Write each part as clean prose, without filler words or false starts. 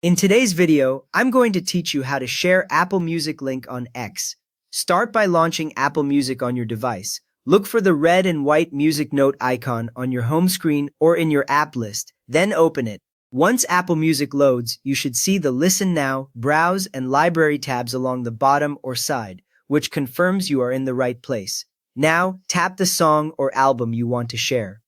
In today's video, I'm going to teach you how to share Apple Music link on X. Start by launching Apple Music on your device. Look for the red and white music note icon on your home screen or in your app list, then open it. Once Apple Music loads, you should see the Listen Now, Browse, and Library tabs along the bottom or side, which confirms you are in the right place. Now, tap the song or album you want to share.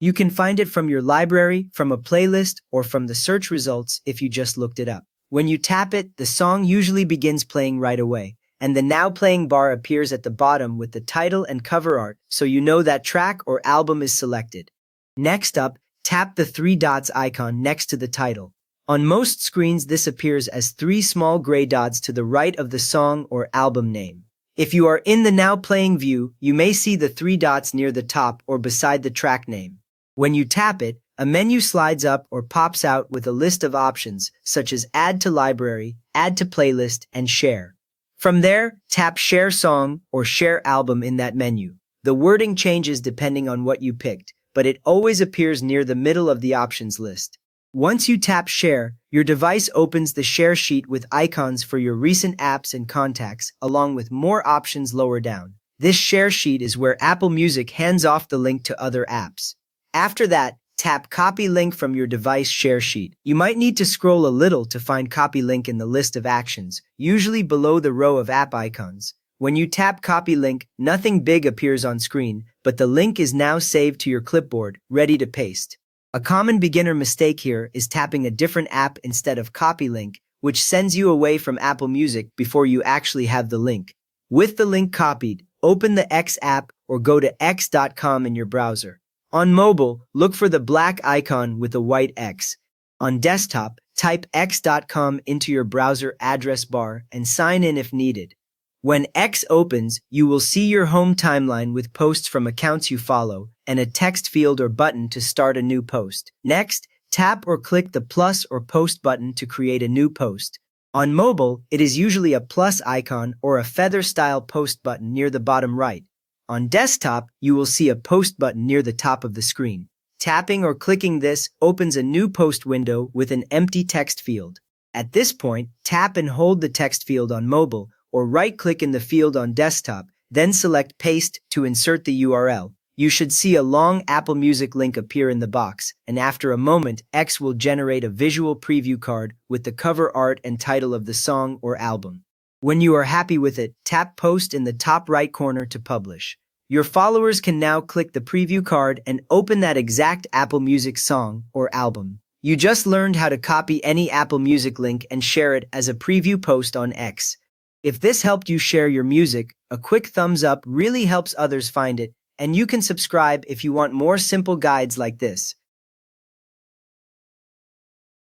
You can find it from your library, from a playlist, or from the search results if you just looked it up. When you tap it, the song usually begins playing right away, and the Now Playing bar appears at the bottom with the title and cover art, so you know that track or album is selected. Next up, tap the three dots icon next to the title. On most screens, this appears as three small gray dots to the right of the song or album name. If you are in the Now Playing view, you may see the three dots near the top or beside the track name. When you tap it, a menu slides up or pops out with a list of options such as Add to Library, Add to Playlist, and Share. From there, tap Share Song or Share Album in that menu. The wording changes depending on what you picked, but it always appears near the middle of the options list. Once you tap Share, your device opens the share sheet with icons for your recent apps and contacts, along with more options lower down. This share sheet is where Apple Music hands off the link to other apps. After that, tap Copy Link from your device share sheet. You might need to scroll a little to find Copy Link in the list of actions, usually below the row of app icons. When you tap Copy Link, nothing big appears on screen, but the link is now saved to your clipboard, ready to paste. A common beginner mistake here is tapping a different app instead of Copy Link, which sends you away from Apple Music before you actually have the link. With the link copied, open the X app or go to x.com in your browser. On mobile, look for the black icon with a white X. On desktop, type x.com into your browser address bar and sign in if needed. When X opens, you will see your home timeline with posts from accounts you follow and a text field or button to start a new post. Next, tap or click the plus or post button to create a new post. On mobile, it is usually a plus icon or a feather-style post button near the bottom right. On desktop, you will see a post button near the top of the screen. Tapping or clicking this opens a new post window with an empty text field. At this point, tap and hold the text field on mobile or right-click in the field on desktop, then select Paste to insert the URL. You should see a long Apple Music link appear in the box, and after a moment, X will generate a visual preview card with the cover art and title of the song or album. When you are happy with it, tap Post in the top right corner to publish. Your followers can now click the preview card and open that exact Apple Music song or album. You just learned how to copy any Apple Music link and share it as a preview post on X. If this helped you share your music, a quick thumbs up really helps others find it, and you can subscribe if you want more simple guides like this.